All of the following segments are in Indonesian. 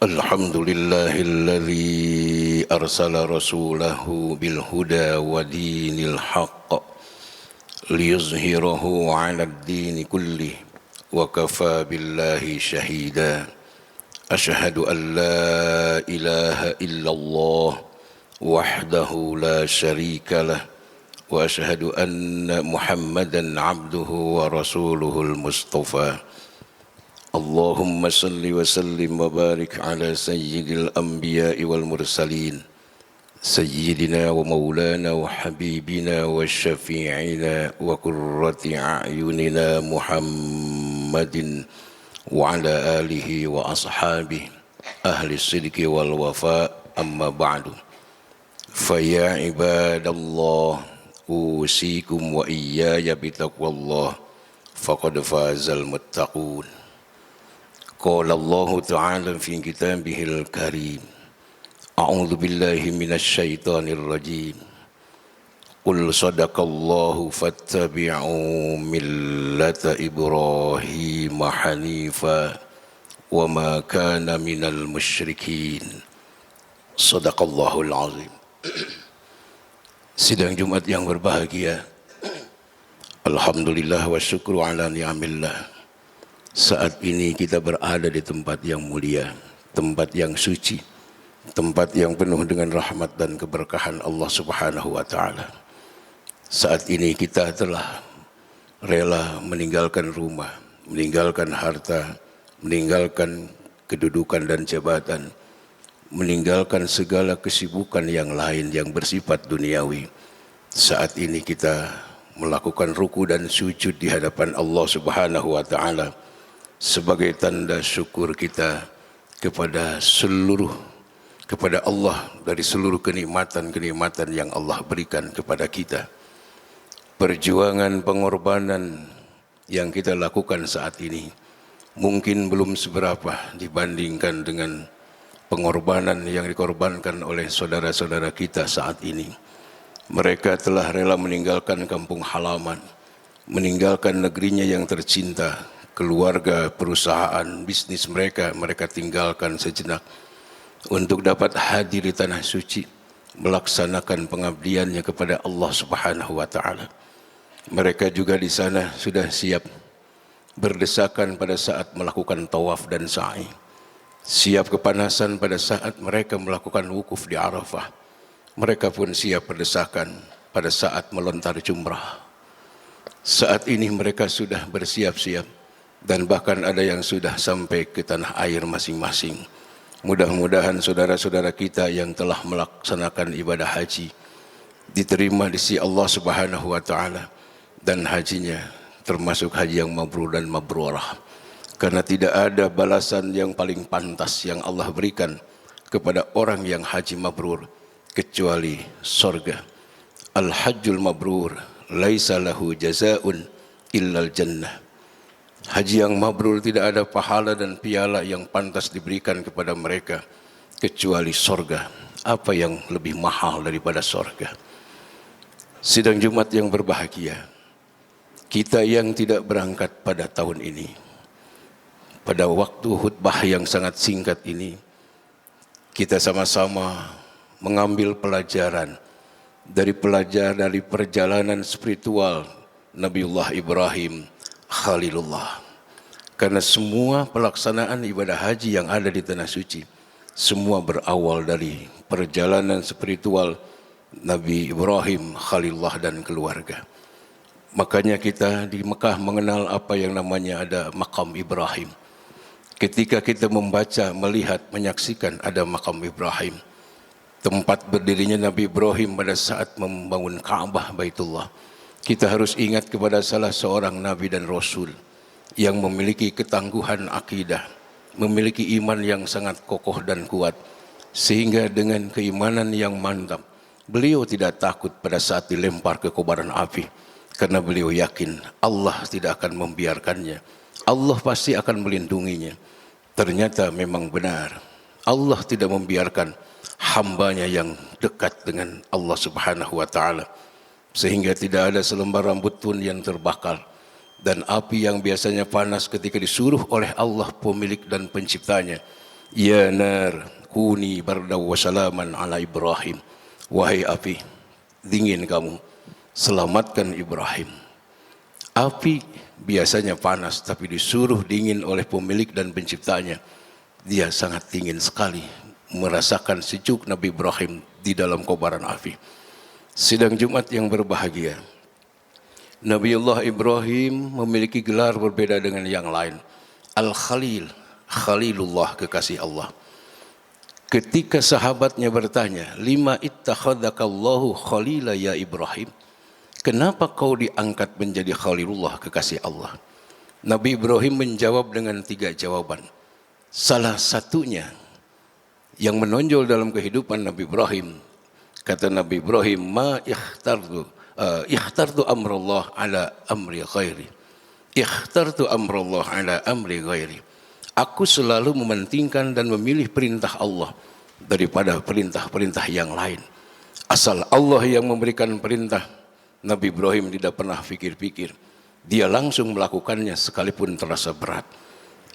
الحمد لله الذي أرسل رسوله بالهدى ودين الحق ليظهره على الدين كله وكفى بالله شهيدا أشهد أن لا إله إلا الله وحده لا شريك له وأشهد أن محمدا عبده ورسوله المصطفى اللهم صل وسلم وبارك على سيد الأنبياء والمرسلين سيدنا ومولانا وحبيبنا وشفيعنا وقرة أعيننا محمد وعلى آله وأصحابه أهل الصدق والوفاء أما بعد فيا عباد الله أوصيكم وإياي بتقوى الله فقد فاز المتقون قال الله تعالى في كتابه الكريم أعوذ بالله من الشيطان الرجيم قل صدق الله فاتبعوا ملة إبراهيم حنيفا وما كان من المشركين صدق الله العظيم. Sidang Jumat yang berbahagia, alhamdulillah wa syukru ala ni'amillah. Saat ini kita berada di tempat yang mulia, tempat yang suci, tempat yang penuh dengan rahmat dan keberkahan Allah Subhanahu wa taala. Saat ini kita telah rela meninggalkan rumah, meninggalkan harta, meninggalkan kedudukan dan jabatan, meninggalkan segala kesibukan yang lain yang bersifat duniawi. Saat ini kita melakukan ruku dan sujud di hadapan Allah Subhanahu wa taala sebagai tanda syukur kita kepada Allah dari seluruh kenikmatan-kenikmatan yang Allah berikan kepada kita. Perjuangan pengorbanan yang kita lakukan saat ini mungkin belum seberapa dibandingkan dengan pengorbanan yang dikorbankan oleh saudara-saudara kita saat ini. Mereka telah rela meninggalkan kampung halaman, meninggalkan negerinya yang tercinta, keluarga, perusahaan, bisnis mereka tinggalkan sejenak untuk dapat hadir di tanah suci, melaksanakan pengabdiannya kepada Allah Subhanahu wa taala. Mereka juga di sana sudah siap berdesakan pada saat melakukan tawaf dan sa'i, siap kepanasan pada saat mereka melakukan wukuf di Arafah. Mereka pun siap berdesakan pada saat melontar jumrah. Saat ini mereka sudah bersiap-siap dan bahkan ada yang sudah sampai ke tanah air masing-masing. Mudah-mudahan saudara-saudara kita yang telah melaksanakan ibadah haji diterima di sisi Allah Subhanahu wa taala dan hajinya termasuk haji yang mabrur dan mabrurah. Karena tidak ada balasan yang paling pantas yang Allah berikan kepada orang yang haji mabrur kecuali surga. Al-hajjul mabrur laisa lahu jazaa'un illal jannah. Haji yang mabrur tidak ada pahala dan piala yang pantas diberikan kepada mereka kecuali sorga. Apa yang lebih mahal daripada sorga? Sidang Jumat yang berbahagia, kita yang tidak berangkat pada tahun ini, pada waktu khutbah yang sangat singkat ini, kita sama-sama mengambil pelajaran dari perjalanan spiritual Nabiullah Ibrahim Khalilullah. Karena semua pelaksanaan ibadah haji yang ada di tanah suci semua berawal dari perjalanan spiritual Nabi Ibrahim Khalilullah dan keluarga. Makanya kita di Mekah mengenal apa yang namanya ada makam Ibrahim. Ketika kita membaca, melihat, menyaksikan ada makam Ibrahim, tempat berdirinya Nabi Ibrahim pada saat membangun Ka'bah Baitullah, kita harus ingat kepada salah seorang Nabi dan Rasul yang memiliki ketangguhan akidah, memiliki iman yang sangat kokoh dan kuat, sehingga dengan keimanan yang mantap, beliau tidak takut pada saat dilempar ke kobaran api, karena beliau yakin Allah tidak akan membiarkannya, Allah pasti akan melindunginya. Ternyata memang benar, Allah tidak membiarkan hambanya yang dekat dengan Allah Subhanahu wa taala, sehingga tidak ada selembar rambut pun yang terbakar, dan api yang biasanya panas ketika disuruh oleh Allah pemilik dan penciptanya, ya nar kuni bardaw wa salaman ala Ibrahim, wahai api, dingin kamu, selamatkan Ibrahim. Api biasanya panas, tapi disuruh dingin oleh pemilik dan penciptanya, dia sangat dingin sekali, merasakan sejuk Nabi Ibrahim di dalam kobaran api. Sidang Jumat yang berbahagia, Nabiullah Ibrahim memiliki gelar berbeda dengan yang lain. Al-Khalil, Khalilullah, kekasih Allah. Ketika sahabatnya bertanya, lima ittakhadhakallahu khalila ya Ibrahim, kenapa kau diangkat menjadi Khalilullah, kekasih Allah? Nabi Ibrahim menjawab dengan 3 jawaban. Salah satunya yang menonjol dalam kehidupan Nabi Ibrahim, kata Nabi Ibrahim, ma ikhtartu amrullah ala amri ghairi. Ikhtartu amrullah ala amri ghairi. Aku selalu mementingkan dan memilih perintah Allah daripada perintah-perintah yang lain. Asal Allah yang memberikan perintah, Nabi Ibrahim tidak pernah pikir-pikir. Dia langsung melakukannya sekalipun terasa berat.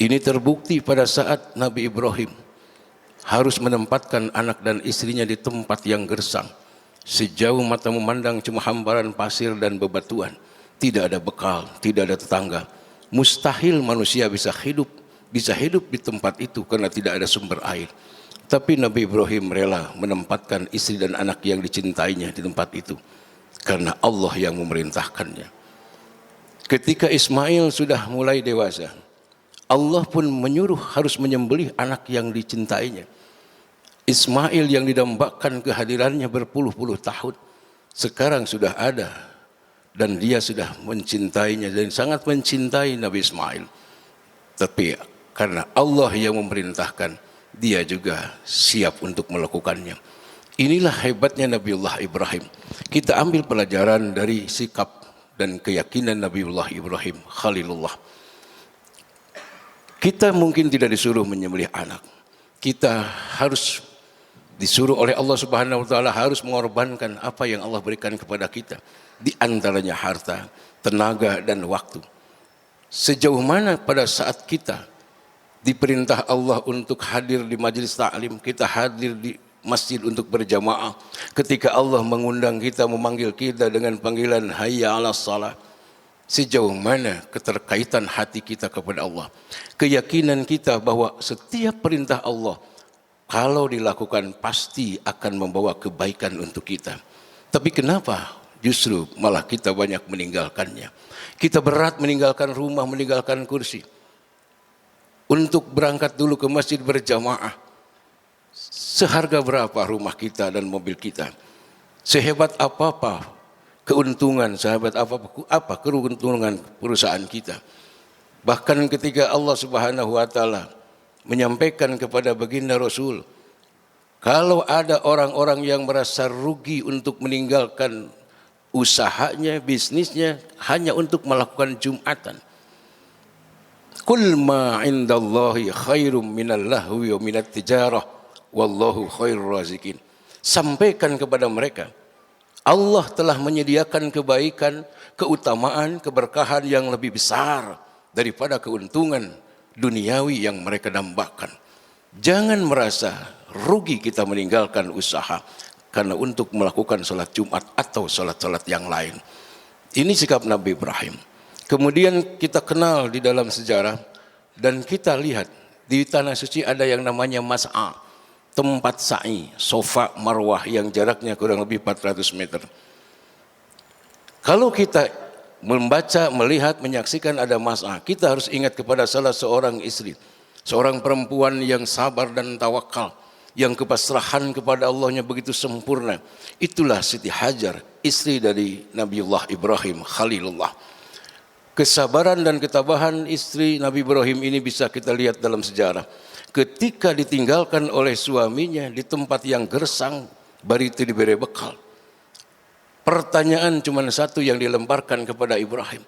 Ini terbukti pada saat Nabi Ibrahim harus menempatkan anak dan istrinya di tempat yang gersang. Sejauh mata memandang cuma hamparan pasir dan bebatuan. Tidak ada bekal, tidak ada tetangga. Mustahil manusia bisa hidup di tempat itu karena tidak ada sumber air. Tapi Nabi Ibrahim rela menempatkan istri dan anak yang dicintainya di tempat itu karena Allah yang memerintahkannya. Ketika Ismail sudah mulai dewasa, Allah pun menyuruh harus menyembelih anak yang dicintainya. Ismail yang didambakan kehadirannya berpuluh-puluh tahun, sekarang sudah ada dan dia sudah mencintainya dan sangat mencintai Nabi Ismail. Tapi karena Allah yang memerintahkan, dia juga siap untuk melakukannya. Inilah hebatnya Nabiullah Ibrahim. Kita ambil pelajaran dari sikap dan keyakinan Nabiullah Ibrahim Khalilullah. Kita mungkin tidak disuruh menyembelih anak. Kita harus disuruh oleh Allah Subhanahu wa taala harus mengorbankan apa yang Allah berikan kepada kita, di antaranya harta, tenaga dan waktu. Sejauh mana pada saat kita diperintah Allah untuk hadir di majelis ta'lim, kita hadir di masjid untuk berjamaah, ketika Allah mengundang kita, memanggil kita dengan panggilan hayya 'alas shalah, sejauh mana keterkaitan hati kita kepada Allah, keyakinan kita bahwa setiap perintah Allah kalau dilakukan pasti akan membawa kebaikan untuk kita. Tapi kenapa justru malah kita banyak meninggalkannya? Kita berat meninggalkan rumah, meninggalkan kursi untuk berangkat dulu ke masjid berjamaah. Seharga berapa rumah kita dan mobil kita? Sehebat apa keuntungan, sahabat apa keuntungan perusahaan kita. Bahkan ketika Allah Subhanahu wa taala menyampaikan kepada baginda Rasul, kalau ada orang-orang yang merasa rugi untuk meninggalkan usahanya, bisnisnya hanya untuk melakukan Jumatan, qul ma indallahi khairum minal lahwi wa minat tijarah wallahu khairur razikin. Sampaikan kepada mereka, Allah telah menyediakan kebaikan, keutamaan, keberkahan yang lebih besar daripada keuntungan duniawi yang mereka dambakan. Jangan merasa rugi kita meninggalkan usaha karena untuk melakukan salat Jumat atau salat-salat yang lain. Ini sikap Nabi Ibrahim. Kemudian kita kenal di dalam sejarah dan kita lihat di tanah suci ada yang namanya Mas'a, tempat sa'i, Sofa Marwah yang jaraknya kurang lebih 400 meter. Kalau kita membaca, melihat, menyaksikan ada Mas'a, kita harus ingat kepada salah seorang istri, seorang perempuan yang sabar dan tawakal, yang kepasrahan kepada Allahnya begitu sempurna. Itulah Siti Hajar, istri dari Nabiullah Ibrahim Khalilullah. Kesabaran dan ketabahan istri Nabi Ibrahim ini bisa kita lihat dalam sejarah. Ketika ditinggalkan oleh suaminya di tempat yang gersang, baru itu diberi bekal. Pertanyaan cuma satu yang dilemparkan kepada Ibrahim.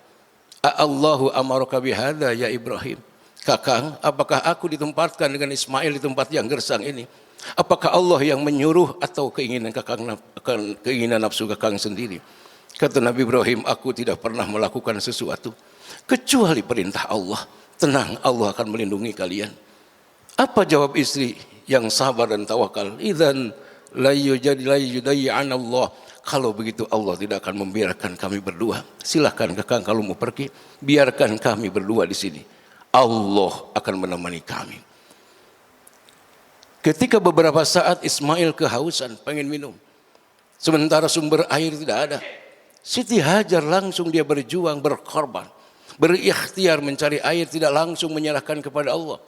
Allahu amaraka bihadza ya Ibrahim. Kakang, apakah aku ditempatkan dengan Ismail di tempat yang gersang ini? Apakah Allah yang menyuruh atau keinginan nafsu kakang sendiri? Kata Nabi Ibrahim, aku tidak pernah melakukan sesuatu. kecuali perintah Allah. Tenang, Allah akan melindungi kalian. Apa jawab istri yang sabar dan tawakal? Idzan la yudayyi'an Allah. Kalau begitu Allah tidak akan membiarkan kami berdua. Silakan kakang kalau mau pergi, biarkan kami berdua di sini. Allah akan menemani kami. Ketika beberapa saat Ismail kehausan, pengen minum. Sementara sumber air tidak ada. Siti Hajar langsung dia berjuang, berkorban. Berikhtiar mencari air, tidak langsung menyerahkan kepada Allah.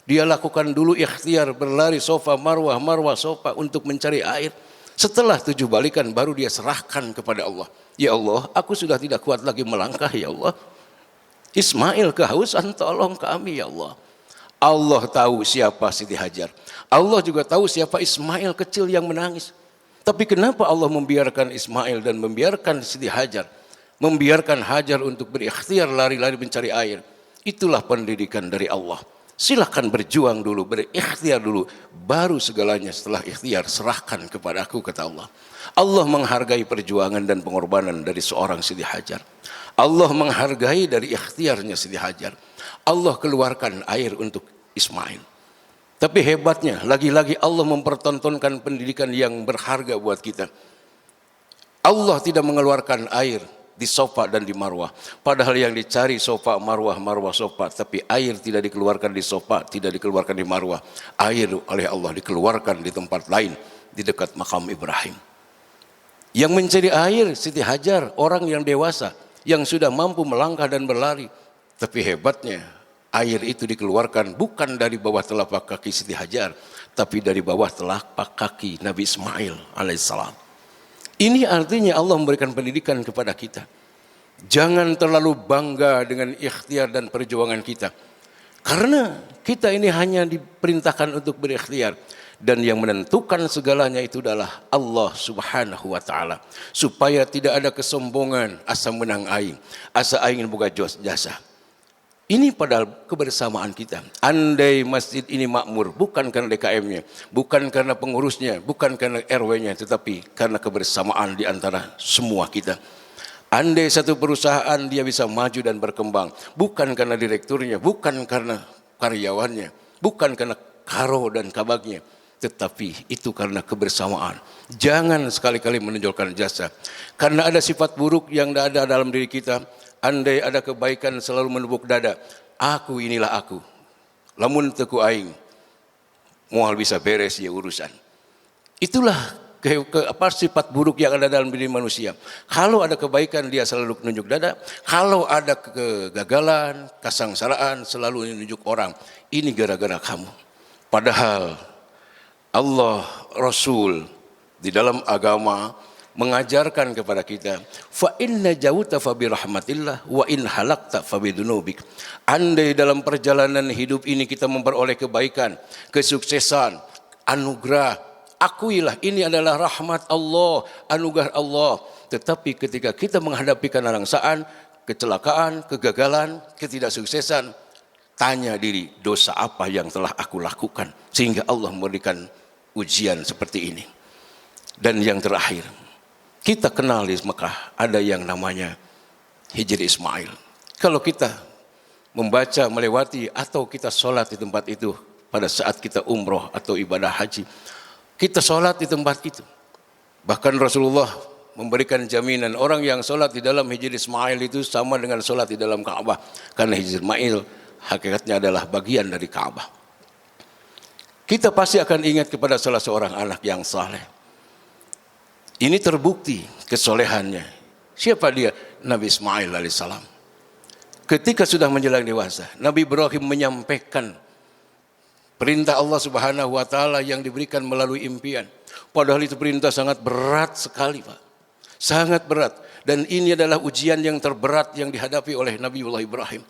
Dia lakukan dulu ikhtiar, berlari sofa marwah, marwah sofa untuk mencari air. Setelah 7 balikan baru dia serahkan kepada Allah. Ya Allah, aku sudah tidak kuat lagi melangkah ya Allah. Ismail kehausan, tolong kami ya Allah. Allah tahu siapa Siti Hajar. Allah juga tahu siapa Ismail kecil yang menangis. Tapi kenapa Allah membiarkan Ismail dan membiarkan Siti Hajar? Membiarkan Hajar untuk berikhtiar lari-lari mencari air. Itulah pendidikan dari Allah. Silakan berjuang dulu, berikhtiar dulu. Baru segalanya setelah ikhtiar serahkan kepada aku, kata Allah. Allah menghargai perjuangan dan pengorbanan dari seorang Siti Hajar. Allah menghargai dari ikhtiarnya Siti Hajar. Allah keluarkan air untuk Ismail. Tapi hebatnya, lagi-lagi Allah mempertontonkan pendidikan yang berharga buat kita. Allah tidak mengeluarkan air di sofa dan di marwah. Padahal yang dicari sofa, marwah, marwah, sofa. Tapi air tidak dikeluarkan di sofa, tidak dikeluarkan di marwah. Air oleh Allah dikeluarkan di tempat lain, di dekat makam Ibrahim. Yang mencari air Siti Hajar, orang yang dewasa, yang sudah mampu melangkah dan berlari. Tapi hebatnya, air itu dikeluarkan bukan dari bawah telapak kaki Siti Hajar, tapi dari bawah telapak kaki Nabi Ismail alaihissalam. Ini artinya Allah memberikan pendidikan kepada kita. Jangan terlalu bangga dengan ikhtiar dan perjuangan kita. Karena kita ini hanya diperintahkan untuk berikhtiar. Dan yang menentukan segalanya itu adalah Allah subhanahu wa ta'ala. Supaya tidak ada kesombongan, asa menang aing, asa aing buka jasa. Ini padahal kebersamaan kita. Andai masjid ini makmur, bukan karena DKM-nya, bukan karena pengurusnya, bukan karena RW-nya, tetapi karena kebersamaan di antara semua kita. Andai satu perusahaan dia bisa maju dan berkembang, bukan karena direkturnya, bukan karena karyawannya, bukan karena karo dan kabagnya, tetapi itu karena kebersamaan. Jangan sekali-kali menonjolkan jasa. Karena ada sifat buruk yang ada dalam diri kita. Andai ada kebaikan selalu menepuk dada. Aku inilah aku. Lamun teku aing. Mual bisa beres ya urusan. Itulah sifat buruk yang ada dalam diri manusia. Kalau ada kebaikan dia selalu menunjuk dada. Kalau ada kegagalan, kesengsaraan selalu menunjuk orang. Ini gara-gara kamu. Padahal Allah, Rasul di dalam agama mengajarkan kepada kita, fa inna jauta fa bi rahmatillah wa in halakta fa bi dzunubik. Andai dalam perjalanan hidup ini kita memperoleh kebaikan, kesuksesan, anugerah, akuilah ini adalah rahmat Allah, anugerah Allah. Tetapi ketika kita menghadapi kerangsaan, kecelakaan, kegagalan, ketidaksuksesan, tanya diri, dosa apa yang telah aku lakukan sehingga Allah memberikan ujian seperti ini. Dan yang terakhir, kita kenal di Mekah ada yang namanya Hijri Ismail. Kalau kita membaca, melewati atau kita sholat di tempat itu pada saat kita umroh atau ibadah haji, kita sholat di tempat itu. Bahkan Rasulullah memberikan jaminan orang yang sholat di dalam Hijri Ismail itu sama dengan sholat di dalam Ka'bah. Karena Hijri Ismail hakikatnya adalah bagian dari Ka'bah. Kita pasti akan ingat kepada salah seorang anak yang saleh. Ini terbukti kesolehannya. Siapa dia? Nabi Ismail alaihissalam. Ketika sudah menjelang dewasa, Nabi Ibrahim menyampaikan perintah Allah subhanahu wa ta'ala yang diberikan melalui impian. Padahal itu perintah sangat berat sekali, Pak. Sangat berat. Dan ini adalah ujian yang terberat yang dihadapi oleh Nabiullah Ibrahim.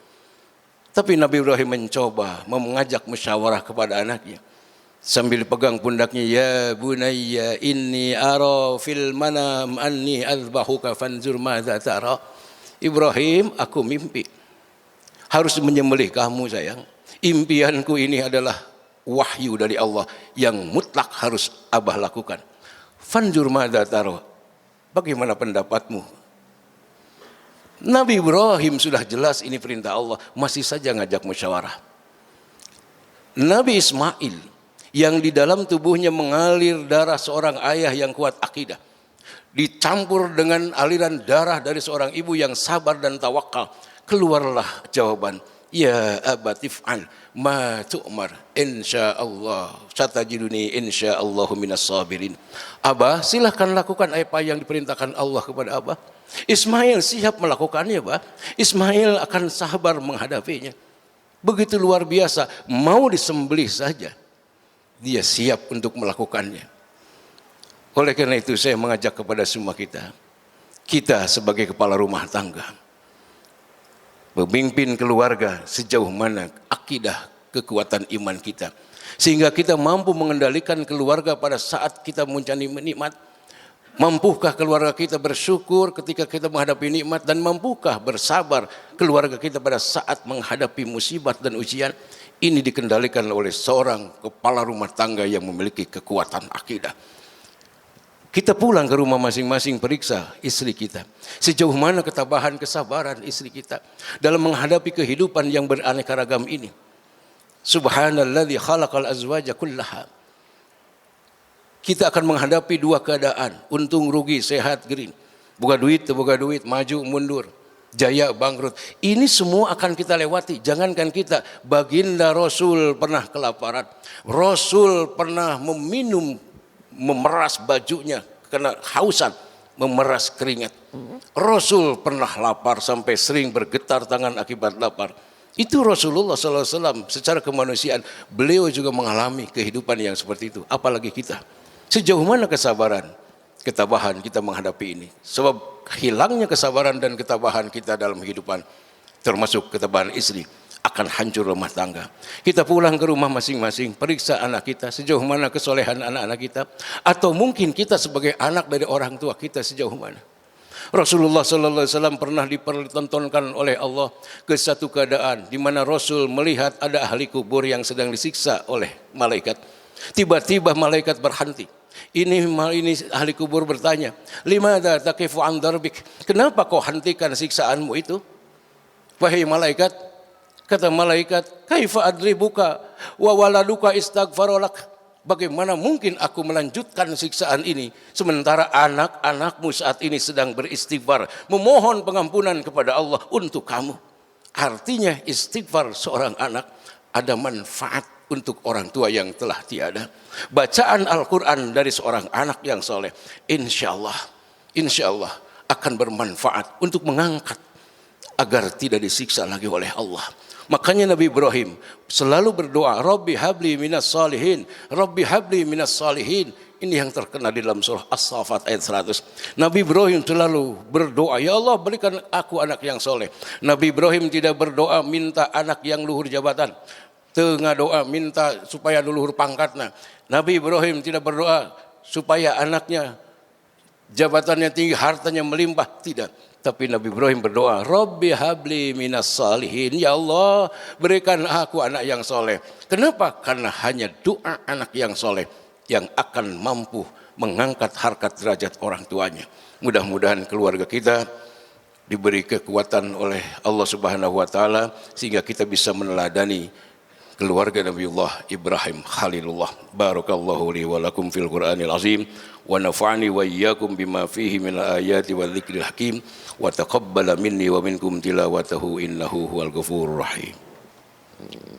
Tapi Nabi Ibrahim mencoba mengajak musyawarah kepada anaknya. Sambil pegang pundaknya, ya bunayya inni ara fil manam anni azbahuka fanzur madza tara. Ibrahim, aku mimpi harus menyembelih kamu sayang. Impianku ini adalah wahyu dari Allah yang mutlak harus Abah lakukan. Fanzur madza tara. Bagaimana pendapatmu? Nabi Ibrahim sudah jelas ini perintah Allah, masih saja ngajak musyawarah. Nabi Ismail yang di dalam tubuhnya mengalir darah seorang ayah yang kuat akidah, dicampur dengan aliran darah dari seorang ibu yang sabar dan tawakal, keluarlah jawaban, ya abatif'al ma tu'mar insyaallah satajiduni insyaallahu minas sabirin. Abah, silahkan lakukan apa yang diperintahkan Allah kepada Abah. Ismail siap melakukannya, Pak. Ismail akan sabar menghadapinya. Begitu luar biasa, mau disembelih saja dia siap untuk melakukannya. Oleh karena itu saya mengajak kepada semua kita sebagai kepala rumah tangga, pemimpin keluarga, sejauh mana akidah kekuatan iman kita, sehingga kita mampu mengendalikan keluarga pada saat kita mencari nikmat. Mampukah keluarga kita bersyukur ketika kita menghadapi nikmat, dan mampukah bersabar keluarga kita pada saat menghadapi musibah dan ujian? Ini dikendalikan oleh seorang kepala rumah tangga yang memiliki kekuatan akidah. Kita pulang ke rumah masing-masing, periksa istri kita. Sejauh mana ketabahan, kesabaran istri kita dalam menghadapi kehidupan yang beraneka ragam ini. Subhanalladzi khalaqal azwaja kullaha. Kita akan menghadapi dua keadaan, untung rugi, sehat green, buka duit, maju mundur, jaya bangkrut. Ini semua akan kita lewati. Jangankan kita, baginda Rasul pernah kelaparan, Rasul pernah memeras bajunya karena hausan, memeras keringat. Rasul pernah lapar sampai sering bergetar tangan akibat lapar. Itu Rasulullah SAW secara kemanusiaan, beliau juga mengalami kehidupan yang seperti itu. Apalagi kita. Sejauh mana kesabaran, ketabahan kita menghadapi ini? Sebab hilangnya kesabaran dan ketabahan kita dalam kehidupan, termasuk ketabahan istri, akan hancur rumah tangga. Kita pulang ke rumah masing-masing, periksa anak kita, sejauh mana kesolehan anak-anak kita, atau mungkin kita sebagai anak dari orang tua kita sejauh mana. Rasulullah SAW pernah dipertontonkan oleh Allah ke satu keadaan di mana Rasul melihat ada ahli kubur yang sedang disiksa oleh malaikat. Tiba-tiba malaikat berhenti. Ini ahli kubur bertanya, limadza taqifu an darbik? Kenapa kau hentikan siksaanmu itu? Wahai malaikat, kata malaikat, kaifa adribuka wa waladuka istaghfarolak? Bagaimana mungkin aku melanjutkan siksaan ini sementara anak-anakmu saat ini sedang beristighfar, memohon pengampunan kepada Allah untuk kamu. Artinya istighfar seorang anak ada manfaat untuk orang tua yang telah tiada. Bacaan Al-Quran dari seorang anak yang soleh, insya Allah akan bermanfaat untuk mengangkat agar tidak disiksa lagi oleh Allah. Makanya Nabi Ibrahim selalu berdoa, Rabbi habli minas salihin, Rabbi habli minas salihin. Ini yang terkena di dalam surah As-Saffat ayat 100. Nabi Ibrahim selalu berdoa, ya Allah berikan aku anak yang soleh. Nabi Ibrahim tidak berdoa minta anak yang luhur jabatan, tengah doa minta supaya luhur pangkatnya. Nabi Ibrahim tidak berdoa supaya anaknya jabatannya tinggi, hartanya melimpah, tidak. Tapi Nabi Ibrahim berdoa, Rabbi habli minas salihin, ya Allah berikan aku anak yang soleh. Kenapa? Karena hanya doa anak yang soleh yang akan mampu mengangkat harkat derajat orang tuanya. Mudah-mudahan keluarga kita diberi kekuatan oleh Allah Subhanahu wa taala sehingga kita bisa meneladani keluarga Nabiullah Ibrahim Khalilullah. Barakallahu li wa lakum fil Qur'anil azim wa nafa'ani wa iyyakum bima fihi min ayati wa dzikril hakim wa taqabbala minni wa minkum tilawatahu innahu huwal ghafurur rahim.